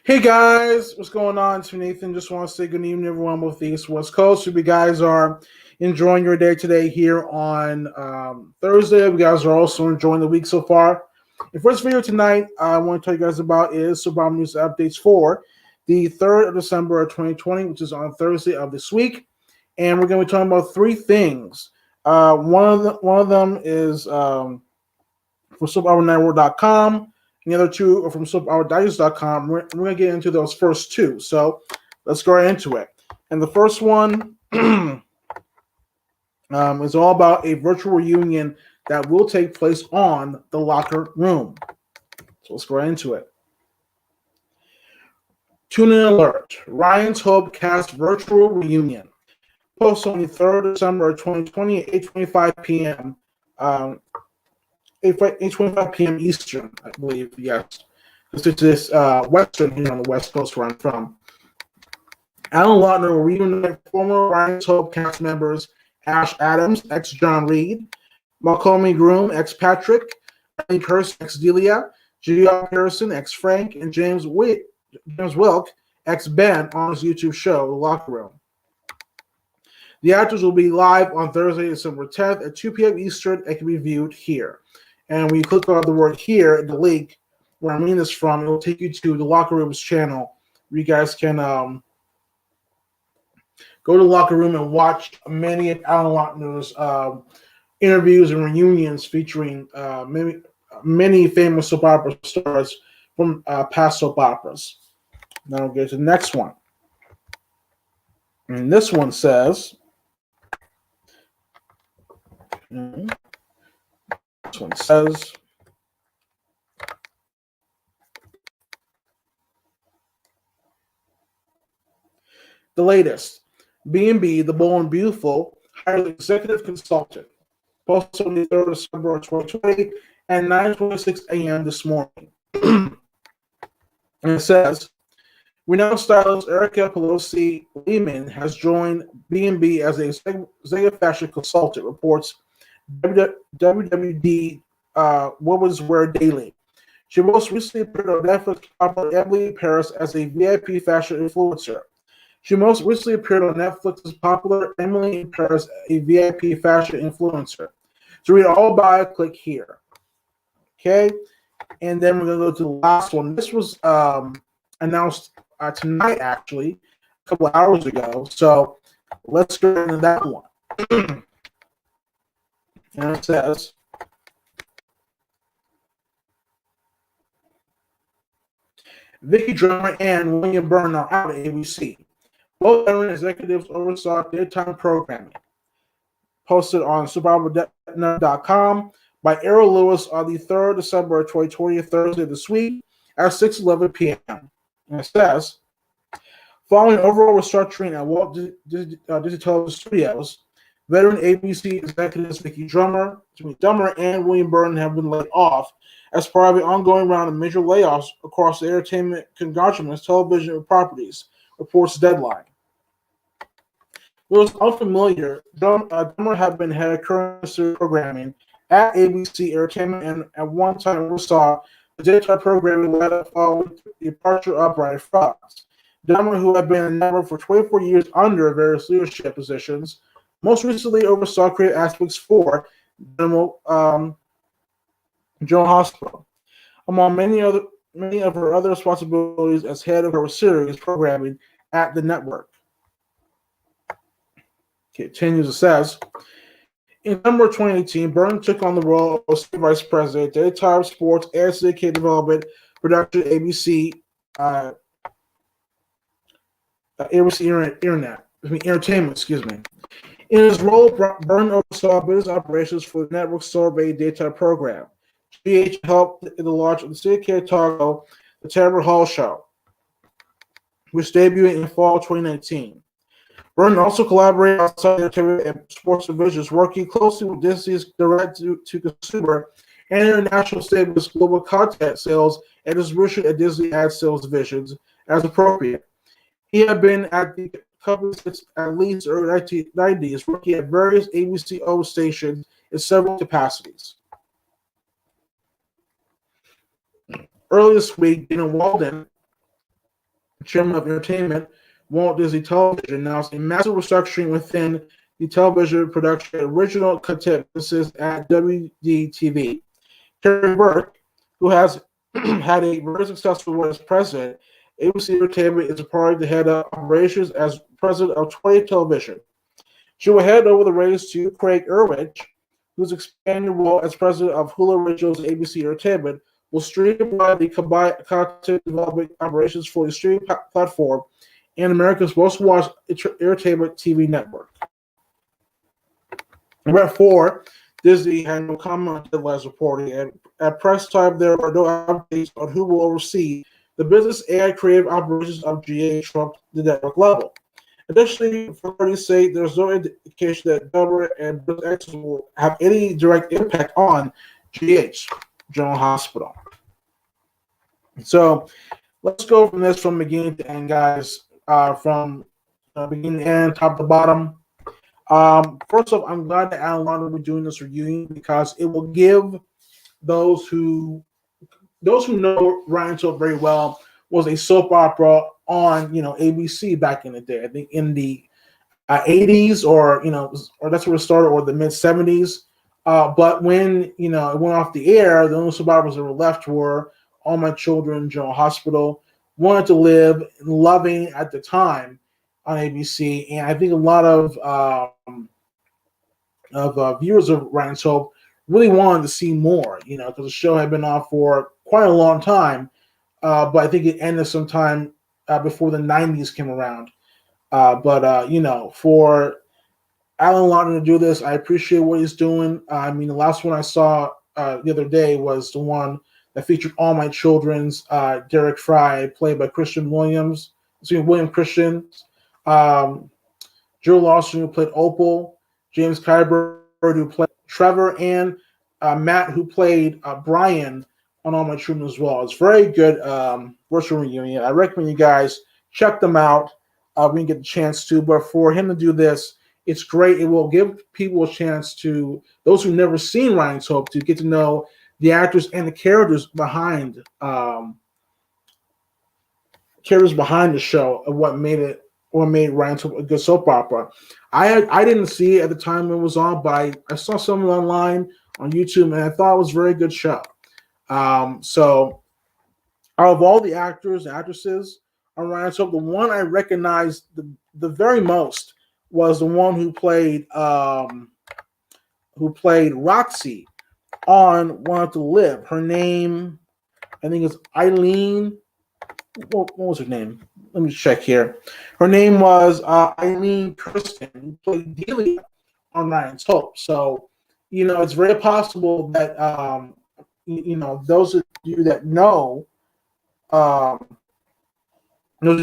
Hey guys, what's going on? It's Nathan. Just want to say good evening, everyone, both the East West Coast. Hope you guys are enjoying your day today here on Thursday. You guys are also enjoying the week so far. The first video tonight I want to tell you guys about is Subaru News updates for the 3rd of December of 2020, which is on Thursday of this week. And we're going to be talking about three things. One of them is for SoapOperaNetwork.com. And the other two are from SoapOperaDigest.com. We're going to get into those first two. So let's go right into it. And the first one is all about a virtual reunion that will take place on The Locker Room. So let's go right into it. Tune in alert. Ryan's Hope cast virtual reunion. Post on the 3rd of December of 2020 at 8:25 p.m. 8:25 p.m. Eastern, I believe, yes. This is Western here on the West Coast where I'm from. Alan Lautner will reunite former Ryan's Hope cast members Ash Adams, ex-John Reed, Malcolm Groom, ex-Patrick, Annie Pearson, ex-Delia, G.R. Harrison, ex-Frank, and James Wilk, ex-Ben, on his YouTube show, The Locker Room. The actors will be live on Thursday, December 10th at 2 p.m. Eastern. It can be viewed here. And when you click on the word here, the link where I'm reading this from, it will take you to the Locker Room's channel where you guys can go to the Locker Room and watch many of Alan Lautner's interviews and reunions featuring many famous soap opera stars from past soap operas. Now we'll get to the next one. And this one says, the latest. B&B, The Bold and Beautiful, hired an executive consultant. Posted on the 3rd of December of 2020 at 9:26 a.m. this morning. And it says, renowned stylist Erica Pelosi Lehman has joined B&B as a executive fashion consultant, reports WWD Women's Wear Daily. She most recently appeared on Netflix popular Emily in Paris as a VIP fashion influencer. She most recently appeared on Netflix's popular Emily in Paris, a VIP fashion influencer. To read all about it, click here. Okay, and then we're going to go to the last one. This was announced tonight, actually, a couple of hours ago. So let's go into that one. And it says, Vicki Drummer and William Byrne are out at ABC. Both veteran executives oversaw daytime programming. Posted on SuperOpera.com by Errol Lewis on the 3rd of December of 2020, Thursday this week at 6:11 p.m. And it says, following overall restructuring at Walt Disney Television Studios, veteran ABC executives Vicki Drummer and William Byrne have been laid off as part of an ongoing round of major layoffs across the entertainment conglomerate's television properties, reports Deadline. It was unfamiliar. Drummer had been head of current series programming at ABC Entertainment and at one time oversaw the daytime programming led up following the departure of Brian Fox. Drummer, who had been in the network for 24 years under various leadership positions, most recently oversaw creative aspects for General Hospital. Among many of her other responsibilities as head of her series programming at the network. Continues, it says, in November 2018, Byrne took on the role of Senior Vice President, Daytime Sports and Syndicated Development Production, ABC Entertainment. In his role, Byrne oversaw business operations for the network's sorbet daytime program. GH helped in the launch of the syndicated talk show, The Tamara Hall Show, which debuted in fall 2019. Byrne also collaborated outside entertainment and sports divisions, working closely with Disney's direct-to-consumer and international stables, global content sales, and distribution at Disney ad sales divisions as appropriate. He had been at the company since at least the early 1990s, working at various ABC-owned stations in several capacities. Earlier this week, Dana Walden chairman of entertainment, Walt Disney Television, announced a massive restructuring within the television production original content businesses at WDTV. Terry Burke, who has had a very successful run as president, ABC Entertainment is a part of the head of operations as president of 20 Television. She will hand over the reins to Craig Erwich, whose expanded role as president of Hulu Originals and ABC Entertainment will streamline the combined content development operations for the streaming platform and America's most watched entertainment TV network. Number 4, Disney had no comment on Deadline's reporting, and at press time there are no updates on who will oversee the business and creative operations of GH from the network level. Additionally, authorities say there's no indication that government and business actors will have any direct impact on GH, General Hospital. So let's go from this from beginning to end, guys, from beginning to end, top to bottom. First off, I'm glad that Alan Lautner will be doing this reunion because it will give those who know Ryan Soap very well was a soap opera on ABC back in the day. I think in the 80s or that's where it started, or the mid 70s. But when it went off the air, the only soap operas that were left were All My Children, General Hospital, Wanted to Live, and Loving at the time on ABC. And I think a lot of viewers of Ryan Soap really wanted to see more, because the show had been off for quite a long time. But I think it ended sometime before the 90s came around. For Alan Lautner to do this, I appreciate what he's doing. The last one I saw the other day was the one that featured All My Children's Derek Fry, played by William Christian, Joe Lawson, who played Opal, James Kyber, who played Trevor, and Matt, who played Brian on All My Children as well. It's very good virtual reunion. I recommend you guys check them out when you get the chance to. But for him to do this, it's great. It will give people a chance to, those who've never seen Ryan Soap, to get to know the actors and the characters behind the show of what made Ryan Soap a good soap opera. I didn't see it at the time when it was on, but I saw something online on YouTube, and I thought it was a very good show. So out of all the actors and actresses on Ryan Soap, the one I recognized the very most was the one who played Roxy on Wanted to Live. Her name, I think, is Eileen. What was her name? Let me check here. Her name was Eileen Kirsten, who played Delia on Ryan Soap. So, it's very possible that those of you that know, those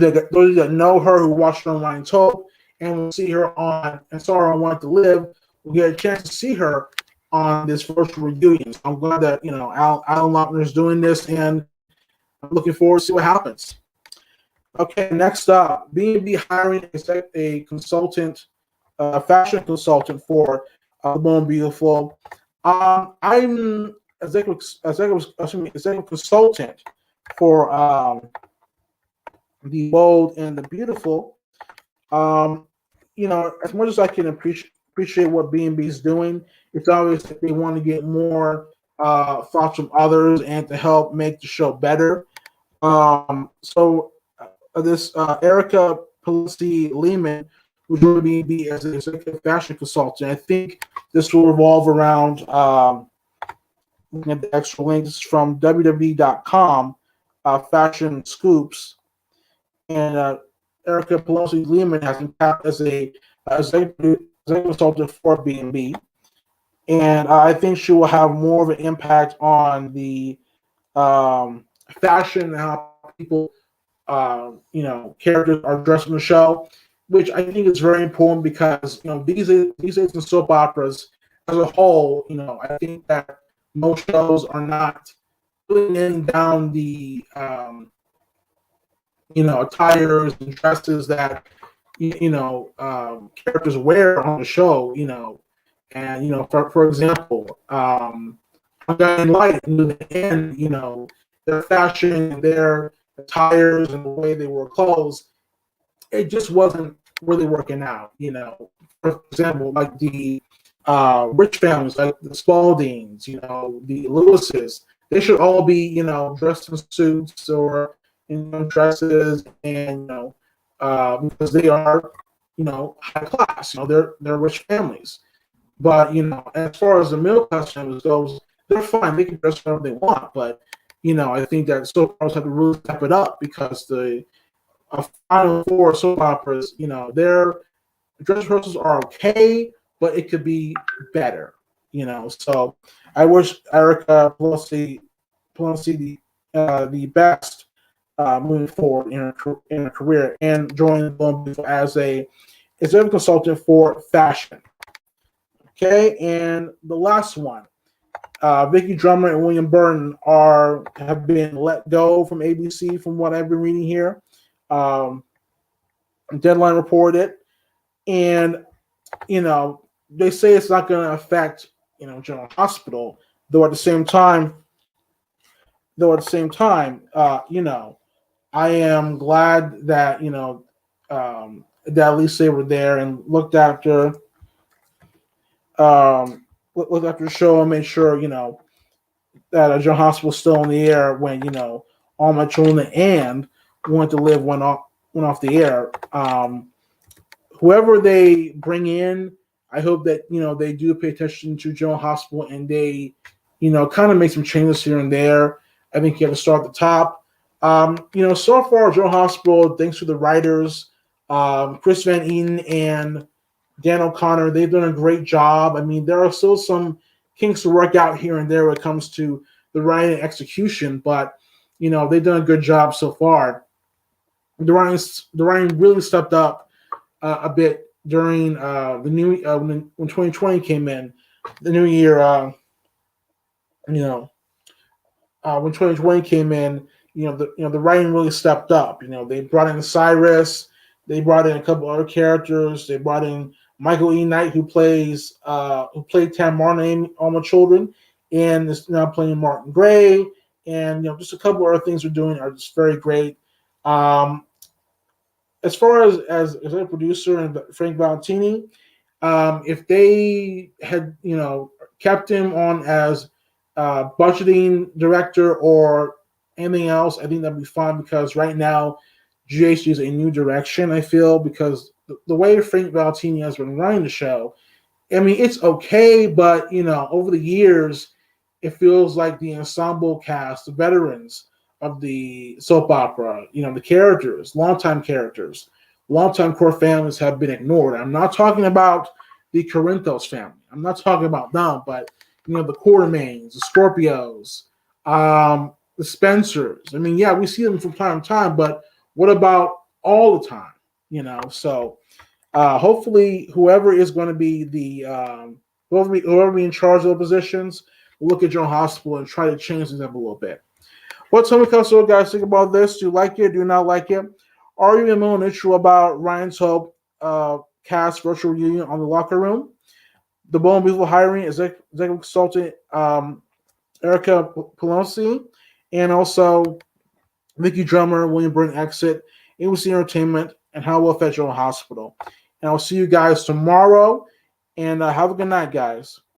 that know her, who watched her on Ryan Soap and will see her on and saw her on Want to Live, will get a chance to see her on this virtual reunion. So I'm glad that Alan Lautner is doing this, and I'm looking forward to see what happens. Okay, next up, B&B hiring a consultant, fashion consultant for The Bold Beautiful. I'm executive consultant for The Bold and the Beautiful. As much as I can appreciate what B&B is doing, it's obvious that they want to get more thoughts from others and to help make the show better. This Erica Pelosi Lehman, who joined B&B as an executive fashion consultant, I think this will revolve around looking at the extra links from WWE.com, Fashion Scoops, and Erica Pelosi Lehman has been tapped as a executive consultant for B&B, and I think she will have more of an impact on the fashion and how people, characters are dressed in the show, which I think is very important because these days in soap operas as a whole, I think that most shows are not really nailing down the attires and dresses that characters wear on the show, and for example, Guiding Light, and their fashion, their attires and the way they wore clothes, it just wasn't really working out. For example, like the rich families, like the Spaldings, the Lewises, they should all be, dressed in suits or dresses, and because they are, high class. They're rich families. But as far as the middle class families goes, they're fine. They can dress whatever they want. But I think that soap operas have to really step it up, because the Final Four soap operas, their dress rehearsals are okay, but it could be better. So I wish Erica Pelosi the best moving forward in her career, and joining Blow Beautiful as a executive consultant for fashion. Okay, and the last one, Vicky Drummer and William Burton have been let go from ABC, from what I've been reading here. Deadline reported, and they say it's not going to affect General Hospital, though at the same time, I am glad that that at least they were there and looked after the show, and made sure that General Hospital was still on the air when All My Children and Want to Live went off the air. Whoever they bring in, I hope that they do pay attention to General Hospital, and they kind of make some changes here and there. I think you have to start at the top. So far, General Hospital, thanks to the writers, Chris Van Eaton and Dan O'Connor, they've done a great job. I mean, there are still some kinks to work out here and there when it comes to the writing and execution, but they've done a good job so far. The writing really stepped up a bit during the new when 2020 came in, the new year. When 2020 came in, the writing really stepped up. They brought in Cyrus, they brought in a couple other characters, they brought in Michael E. Knight, who played Tam Martin in All My Children, and is now playing Martin Gray, and just a couple other things we're doing are just very great. As far as a producer and Frank Valentini, if they had kept him on as budgeting director or anything else, I think that'd be fine, because right now GHD is a new direction, I feel, because the way Frank Valentini has been running the show, I mean, it's okay, but over the years, it feels like the ensemble cast, the veterans of the soap opera, the characters, longtime core families have been ignored. I'm not talking about the Corinthos family. I'm not talking about them, but the Quartermains, the Scorpios, the Spencers. I mean, yeah, we see them from time to time, but what about all the time? So hopefully, whoever is going to be whoever be in charge of the positions, will look at General Hospital and try to change things up a little bit. What tell me, so guys, think about this? Do you like it? Do you not like it? Are you a little neutral about Ryan's Hope cast virtual reunion on The Locker Room? The Blow Beautiful hiring executive consultant Erica Pelosi, and also Vicky Drummer, William Burton exit, ABC Entertainment, and how will affect General Hospital. And I'll see you guys tomorrow, and have a good night, guys.